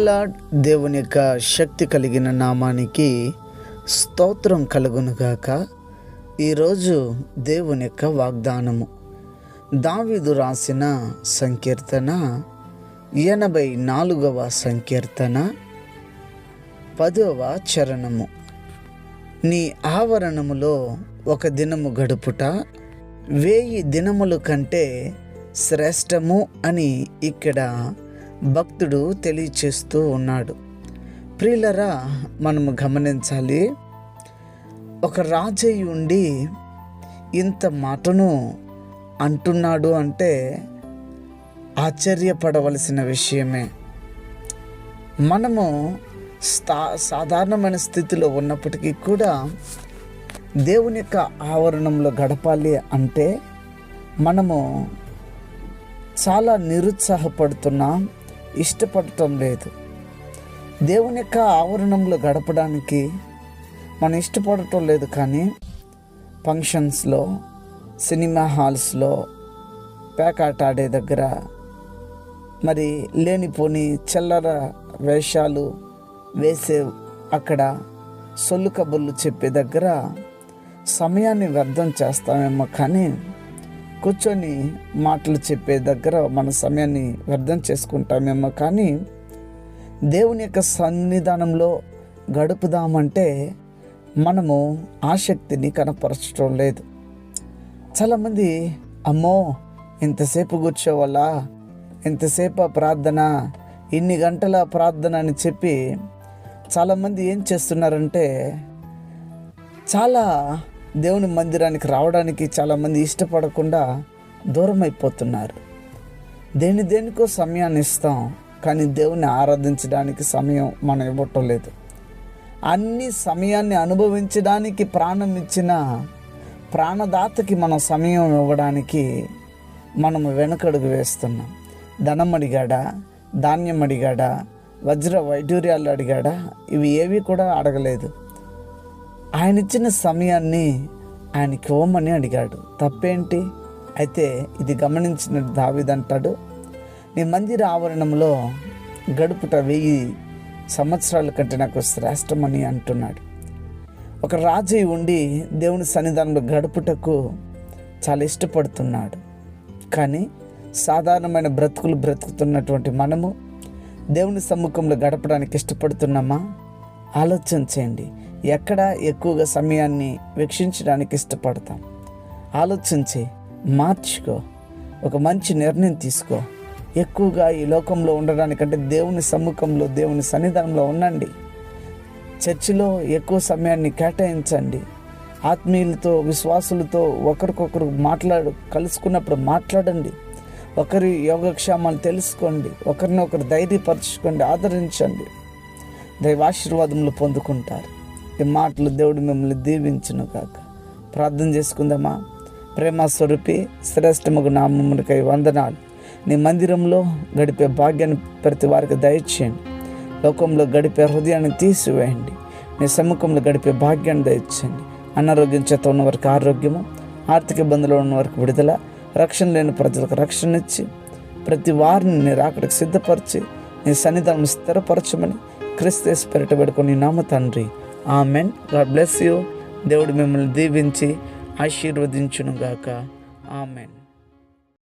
Lord. దేవుని యొక్క శక్తి కలిగిన నామానికి స్తోత్రం కలుగునుగాక. ఈరోజు దేవుని యొక్క వాగ్దానము దావీదు రాసిన సంకీర్తన 84వ సంకీర్తన 10వ చరణము. నీ ఆవరణములో ఒక దినము గడుపుట 1000 దినముల కంటే శ్రేష్టము అని ఇక్కడ భక్తుడు తెలియచేస్తూ ఉన్నాడు. ప్రియులరా, మనము గమనించాలి, ఒక రాజయ్య ఉండి ఇంత మాటను అంటున్నాడు అంటే ఆశ్చర్యపడవలసిన విషయమే. మనము సాధారణమైన స్థితిలో ఉన్నప్పటికీ కూడా దేవుని యొక్క ఆవరణంలో గడపాలి అంటే మనము చాలా నిరుత్సాహపడుతున్నాం, ఇష్టపడటం లేదు. దేవుని యొక్క ఆవరణంలో గడపడానికి మనం ఇష్టపడటం లేదు. కానీ ఫంక్షన్స్లో, సినిమా హాల్స్లో, పేకాట ఆడే దగ్గర, మరి లేనిపోని చిల్లర వేషాలు వేసే అక్కడ సొల్లు కబుర్లు చెప్పే దగ్గర సమయాన్ని వ్యర్థం చేస్తామేమో, కానీ కూర్చొని మాటలు చెప్పే దగ్గర మన సమయాన్ని వ్యర్థం చేసుకుంటామేమో, కానీ దేవుని యొక్క సన్నిధానంలో గడుపుదామంటే మనము ఆసక్తిని కనపరచడం లేదు. చాలామంది అమ్మో ఇంతసేపు కూర్చోవాలా, ఇంతసేపు ప్రార్థన, ఇన్ని గంటల ప్రార్థన అని చెప్పి చాలామంది ఏం చేస్తున్నారంటే చాలా దేవుని మందిరానికి రావడానికి చాలామంది ఇష్టపడకుండా దూరం అయిపోతున్నారు. దేనికో సమయాన్ని ఇస్తాం, కానీ దేవుని ఆరాధించడానికి సమయం మనం ఇవ్వటం లేదు. అన్ని సమయాన్ని అనుభవించడానికి ప్రాణం ఇచ్చిన ప్రాణదాతకి మనం సమయం ఇవ్వడానికి మనము వెనకడుగు వేస్తున్నాం. ధనం అడిగాడా, ధాన్యం అడిగాడా, వజ్ర వైడూర్యాలు అడిగాడా, ఇవి ఏవి కూడా అడగలేదు. ఆయన ఇచ్చిన సమయాన్ని ఆయనకి ఇవ్వమని అడిగాడు. తప్పేంటి? అయితే ఇది గమనించిన దావీదు అంటాడు, నీ మందిర ఆవరణంలో గడుపుట 1000 సంవత్సరాల కంటే నాకు శ్రేష్టమని అంటున్నాడు. ఒక రాజు ఉండి దేవుని సన్నిధానంలో గడుపుటకు చాలా ఇష్టపడుతున్నాడు. కానీ సాధారణమైన బ్రతుకుతున్నటువంటి మనము దేవుని సమ్ముఖంలో గడపడానికి ఇష్టపడుతున్నామా? ఆలోచన చేయండి. ఎక్కడ ఎక్కువగా సమయాన్ని వెచ్చించడానికి ఇష్టపడతాం? ఆలోచించి మార్చుకో, ఒక మంచి నిర్ణయం తీసుకో. ఎక్కువగా ఈ లోకంలో ఉండడానికంటే దేవుని సమ్ముఖంలో, దేవుని సన్నిధానంలో ఉండండి. చర్చిలో ఎక్కువ సమయాన్ని కేటాయించండి. ఆత్మీయులతో, విశ్వాసులతో ఒకరికొకరు కలుసుకున్నప్పుడు మాట్లాడండి. ఒకరి యోగక్షేమాలు తెలుసుకోండి. ఒకరినొకరు ధైర్యపరచుకోండి, ఆదరించండి. దైవాశీర్వాదములు పొందుకుంటారు. ఈ మాటలు దేవుడు మిమ్మల్ని దీవించును కాక. ప్రార్థన చేసుకుందామా? ప్రేమ స్వరూపి శ్రేష్టముగు నామమునికై వందనాలు. నీ మందిరంలో గడిపే భాగ్యాన్ని ప్రతి వారికి దయచేయండి. లోకంలో గడిపే హృదయాన్ని తీసివేయండి. నీ సమ్ముఖంలో గడిపే భాగ్యాన్ని దయచేయండి. అనారోగ్యం చేత ఉన్న వారికి ఆరోగ్యము, ఆర్థిక ఇబ్బందులు ఉన్న వారికి విడుదల, రక్షణ లేని ప్రజలకు రక్షణ ఇచ్చి ప్రతి వారిని నీ రాకడకు సిద్ధపరిచి నీ సన్నిధానం స్థిరపరచమని క్రీస్తు పేరిట వేడుకొని నామ తండ్రి, ఆమెన్. God bless you. దేవుడు మిమ్మల్ని దీవించి ఆశీర్వదించును గాక. ఆమెన్.